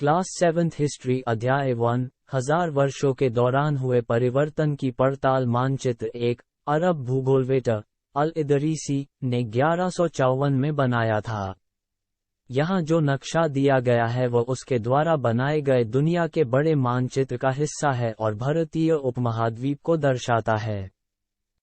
Class 7 history अध्याय 1 1000 वर्षों के दौरान हुए परिवर्तन की पड़ताल। मानचित्र 1 अरब भूगोलवेत्ता अल इदरीसी ने 1154 में बनाया था। यहाँ जो नक्शा दिया गया है वह उसके द्वारा बनाए गए दुनिया के बड़े मानचित्र का हिस्सा है और भारतीय उपमहाद्वीप को दर्शाता है।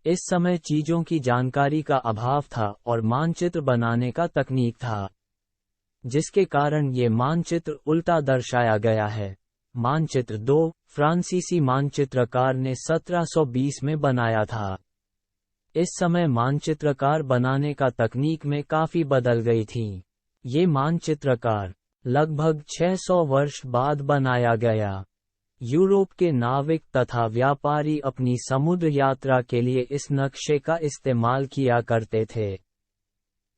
इस समय चीजों की जानकारी का अभाव था और मानचित्र बनाने का तकनीक था, जिसके कारण ये मानचित्र उल्टा दर्शाया गया है। मानचित्र 2 फ्रांसीसी मानचित्रकार ने 1720 में बनाया था। इस समय मानचित्रकार बनाने का तकनीक में काफी बदल गई थी। ये मानचित्रकार लगभग 600 वर्ष बाद बनाया गया। यूरोप के नाविक तथा व्यापारी अपनी समुद्र यात्रा के लिए इस नक्शे का इस्तेमाल किया करते थे।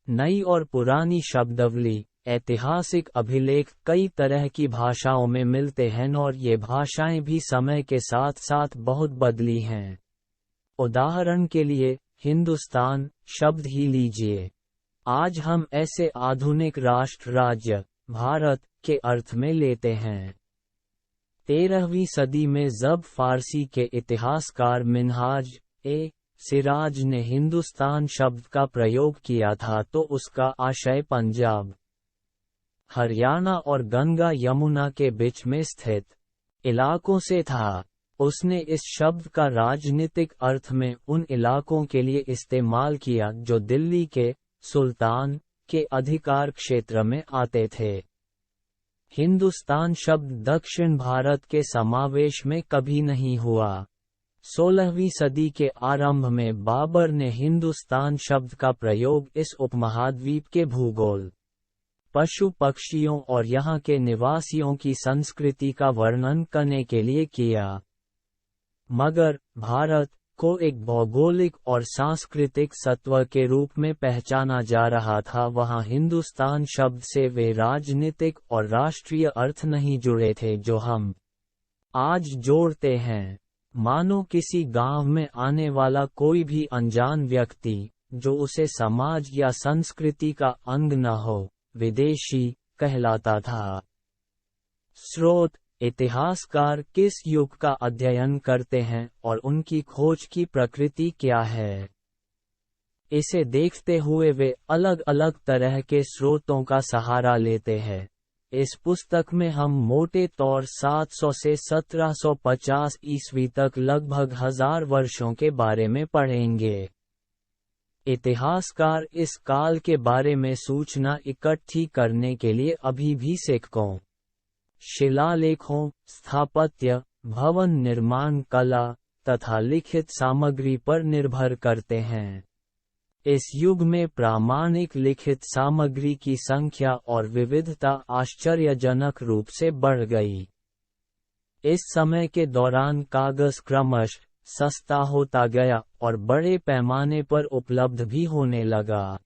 नई और पुरानी शब्दावली, ऐतिहासिक अभिलेख कई तरह की भाषाओं में मिलते हैं और ये भाषाएं भी समय के साथ साथ बहुत बदली हैं। उदाहरण के लिए हिंदुस्तान शब्द ही लीजिए। आज हम ऐसे आधुनिक राष्ट्र राज्य भारत के अर्थ में लेते हैं। 13वीं सदी में जब फारसी के इतिहासकार मिन्हाज ए सिराज ने हिंदुस्तान शब्द का प्रयोग किया था तो उसका आशय पंजाब, हरियाणा और गंगा यमुना के बीच में स्थित इलाकों से था। उसने इस शब्द का राजनीतिक अर्थ में उन इलाकों के लिए इस्तेमाल किया जो दिल्ली के सुल्तान के अधिकार क्षेत्र में आते थे। हिंदुस्तान शब्द दक्षिण भारत के समावेश में कभी नहीं हुआ। 16वीं सदी के आरंभ में बाबर ने हिंदुस्तान शब्द का प्रयोग इस उपमहाद्वीप के भूगोल, पशु पक्षियों और यहाँ के निवासियों की संस्कृति का वर्णन करने के लिए किया। मगर भारत को एक भौगोलिक और सांस्कृतिक सत्व के रूप में पहचाना जा रहा था। वहाँ हिंदुस्तान शब्द से वे राजनीतिक और राष्ट्रीय अर्थ नहीं जुड़े थे जो हम आज जोड़ते हैं। मानो किसी गांव में आने वाला कोई भी अनजान व्यक्ति जो उसे समाज या संस्कृति का अंग न हो, विदेशी कहलाता था। स्रोत: इतिहासकार किस युग का अध्ययन करते हैं और उनकी खोज की प्रकृति क्या है, इसे देखते हुए वे अलग अलग तरह के स्रोतों का सहारा लेते हैं। इस पुस्तक में हम मोटे तौर 700 से 1750 ईस्वी तक लगभग 1000 वर्षों के बारे में पढ़ेंगे। इतिहासकार इस काल के बारे में सूचना इकट्ठी करने के लिए अभी भी सिक्कों, शिलालेखों, स्थापत्य, भवन निर्माण कला तथा लिखित सामग्री पर निर्भर करते हैं। इस युग में प्रामाणिक लिखित सामग्री की संख्या और विविधता आश्चर्यजनक रूप से बढ़ गई। इस समय के दौरान कागज क्रमशः सस्ता होता गया और बड़े पैमाने पर उपलब्ध भी होने लगा।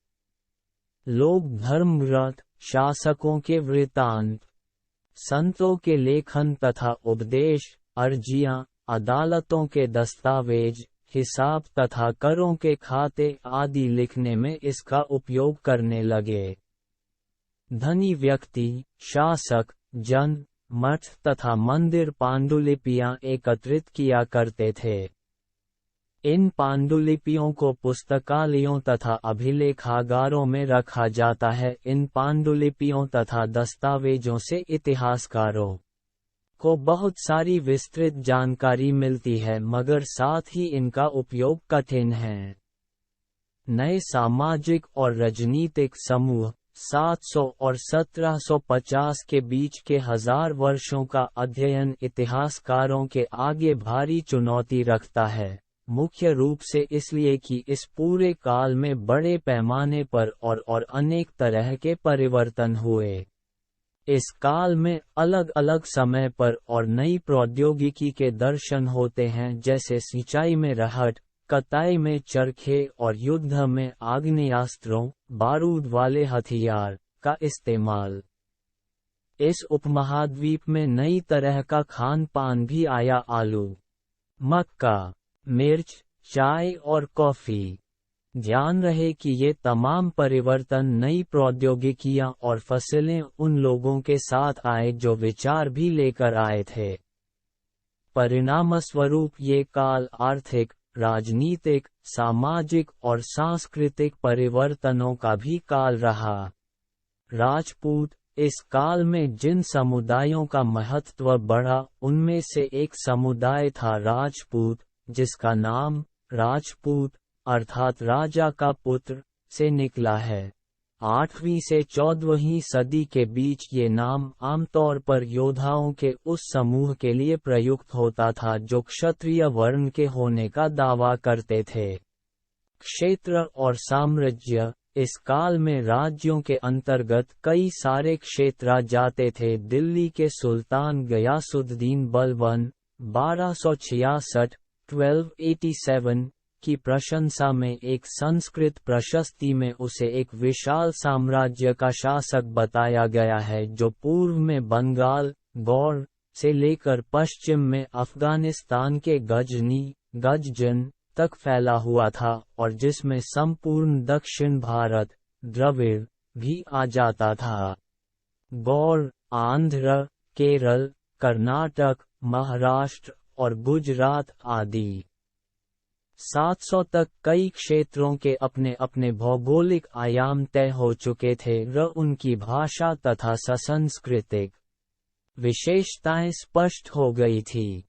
लोग धर्मग्रंथ, शासकों के वृत्तांत, संतों के लेखन तथा उपदेश, अर्जियां, अदालतों के दस्तावेज, हिसाब तथा करों के खाते आदि लिखने में इसका उपयोग करने लगे। धनी व्यक्ति, शासक, जन, मठ तथा मंदिर पांडुलिपियां एकत्रित किया करते थे। इन पांडुलिपियों को पुस्तकालयों तथा अभिलेखागारों में रखा जाता है। इन पांडुलिपियों तथा दस्तावेजों से इतिहासकारों को बहुत सारी विस्तृत जानकारी मिलती है, मगर साथ ही इनका उपयोग कठिन है। नए सामाजिक और राजनीतिक समूह 700 और 1750 के बीच के 1000 वर्षों का अध्ययन इतिहासकारों के आगे भारी चुनौती रखता है, मुख्य रूप से इसलिए कि इस पूरे काल में बड़े पैमाने पर और अनेक तरह के परिवर्तन हुए। इस काल में अलग अलग समय पर और नई प्रौद्योगिकी के दर्शन होते हैं, जैसे सिंचाई में रहट, कताई में चरखे और युद्ध में आग्नेयास्त्रों, बारूद वाले हथियार का इस्तेमाल। इस उपमहाद्वीप में नई तरह का खान पान भी आया। आलू, मक्का, मिर्च, चाय और कॉफी। ध्यान रहे कि ये तमाम परिवर्तन नई प्रौद्योगिकियां और फसलें उन लोगों के साथ आए जो विचार भी लेकर आए थे। परिणामस्वरूप ये काल आर्थिक, राजनीतिक, सामाजिक और सांस्कृतिक परिवर्तनों का भी काल रहा। राजपूत, इस काल में जिन समुदायों का महत्व बढ़ा उनमें से एक समुदाय था राजपूत, जिसका नाम राजपूत अर्थात राजा का पुत्र से निकला है। 8वीं से 14वीं सदी के बीच ये नाम आमतौर पर योद्धाओं के उस समूह के लिए प्रयुक्त होता था जो क्षत्रिय वर्ण के होने का दावा करते थे। क्षेत्र और साम्राज्य, इस काल में राज्यों के अंतर्गत कई सारे क्षेत्र आ जाते थे। दिल्ली के सुल्तान गयासुद्दीन बलबन 1266 1287 की प्रशंसा में एक संस्कृत प्रशस्ति में उसे एक विशाल साम्राज्य का शासक बताया गया है जो पूर्व में बंगाल, गौर से लेकर पश्चिम में अफगानिस्तान के गजनी तक फैला हुआ था और जिसमें संपूर्ण दक्षिण भारत, द्रविड़ भी आ जाता था। गौर, आंध्र, केरल, कर्नाटक, महाराष्ट्र और गुजरात आदि 700 तक कई क्षेत्रों के अपने अपने भौगोलिक आयाम तय हो चुके थे र उनकी भाषा तथा सांस्कृतिक विशेषताएं स्पष्ट हो गई थी।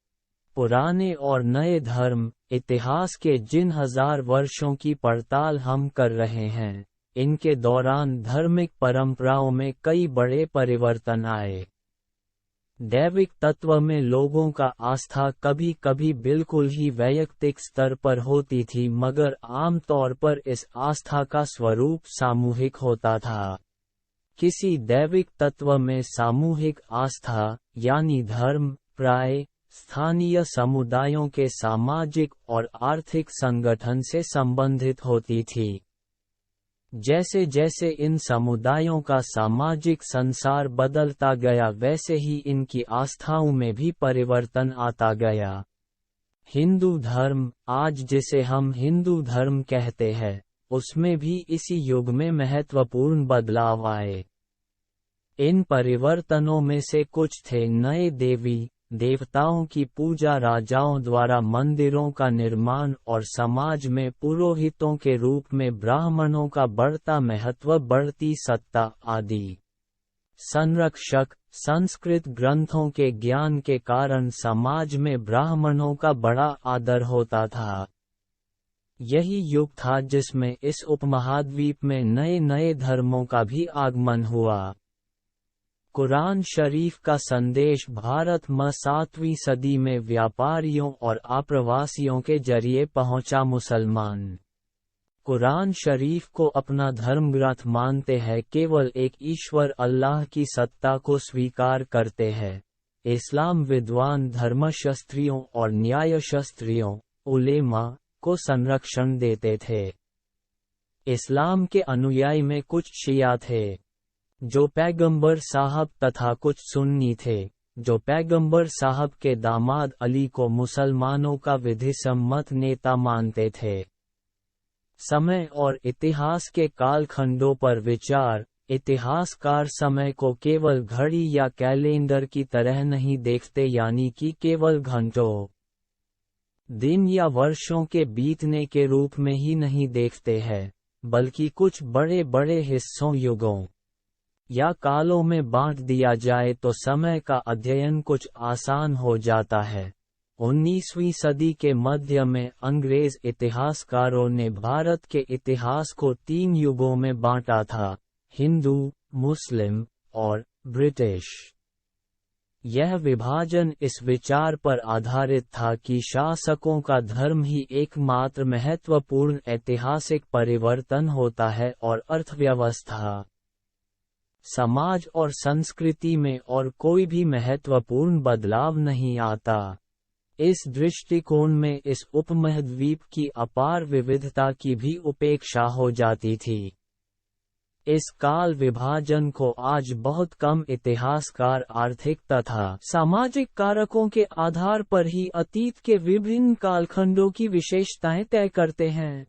पुराने और नए धर्म, इतिहास के जिन 1000 वर्षों की पड़ताल हम कर रहे हैं, इनके दौरान धार्मिक परंपराओं में कई बड़े परिवर्तन आए। दैविक तत्व में लोगों का आस्था कभी कभी बिल्कुल ही वैयक्तिक स्तर पर होती थी मगर आमतौर पर इस आस्था का स्वरूप सामूहिक होता था। किसी दैविक तत्व में सामूहिक आस्था यानी धर्म प्राय स्थानीय समुदायों के सामाजिक और आर्थिक संगठन से संबंधित होती थी। जैसे जैसे इन समुदायों का सामाजिक संसार बदलता गया वैसे ही इनकी आस्थाओं में भी परिवर्तन आता गया। हिंदू धर्म, आज जिसे हम हिंदू धर्म कहते हैं, उसमें भी इसी युग में महत्वपूर्ण बदलाव आए। इन परिवर्तनों में से कुछ थे नए देवी देवताओं की पूजा, राजाओं द्वारा मंदिरों का निर्माण और समाज में पुरोहितों के रूप में ब्राह्मणों का बढ़ता महत्व, बढ़ती सत्ता आदि। संरक्षक, संस्कृत ग्रंथों के ज्ञान के कारण समाज में ब्राह्मणों का बड़ा आदर होता था। यही युग था जिसमें इस उपमहाद्वीप में नए नए धर्मों का भी आगमन हुआ। कुरान शरीफ का संदेश भारत में 7वीं सदी में व्यापारियों और आप्रवासियों के जरिए पहुंचा। मुसलमान कुरान शरीफ को अपना धर्मग्रंथ मानते हैं, केवल एक ईश्वर अल्लाह की सत्ता को स्वीकार करते हैं। इस्लाम विद्वान धर्मशास्त्रियों और न्यायशास्त्रियों उलेमा को संरक्षण देते थे। इस्लाम के अनुयायी में कुछ शिया थे जो पैगंबर साहब तथा कुछ सुन्नी थे जो पैगंबर साहब के दामाद अली को मुसलमानों का विधिसम्मत नेता मानते थे। समय और इतिहास के कालखंडों पर विचार, इतिहासकार समय को केवल घड़ी या कैलेंडर की तरह नहीं देखते, यानी कि केवल घंटों, दिन या वर्षों के बीतने के रूप में ही नहीं देखते हैं, बल्कि कुछ बड़े बड़े हिस्सों, युगों या कालों में बांट दिया जाए तो समय का अध्ययन कुछ आसान हो जाता है। 19वीं सदी के मध्य में अंग्रेज इतिहासकारों ने भारत के इतिहास को 3 युगों में बांटा था, हिंदू, मुस्लिम और ब्रिटिश। यह विभाजन इस विचार पर आधारित था कि शासकों का धर्म ही एकमात्र महत्वपूर्ण ऐतिहासिक परिवर्तन होता है और अर्थव्यवस्था, समाज और संस्कृति में और कोई भी महत्वपूर्ण बदलाव नहीं आता। इस दृष्टिकोण में इस उपमहाद्वीप की अपार विविधता की भी उपेक्षा हो जाती थी। इस काल विभाजन को आज बहुत कम इतिहासकार आर्थिक तथा सामाजिक कारकों के आधार पर ही अतीत के विभिन्न कालखंडों की विशेषताएं तय करते हैं।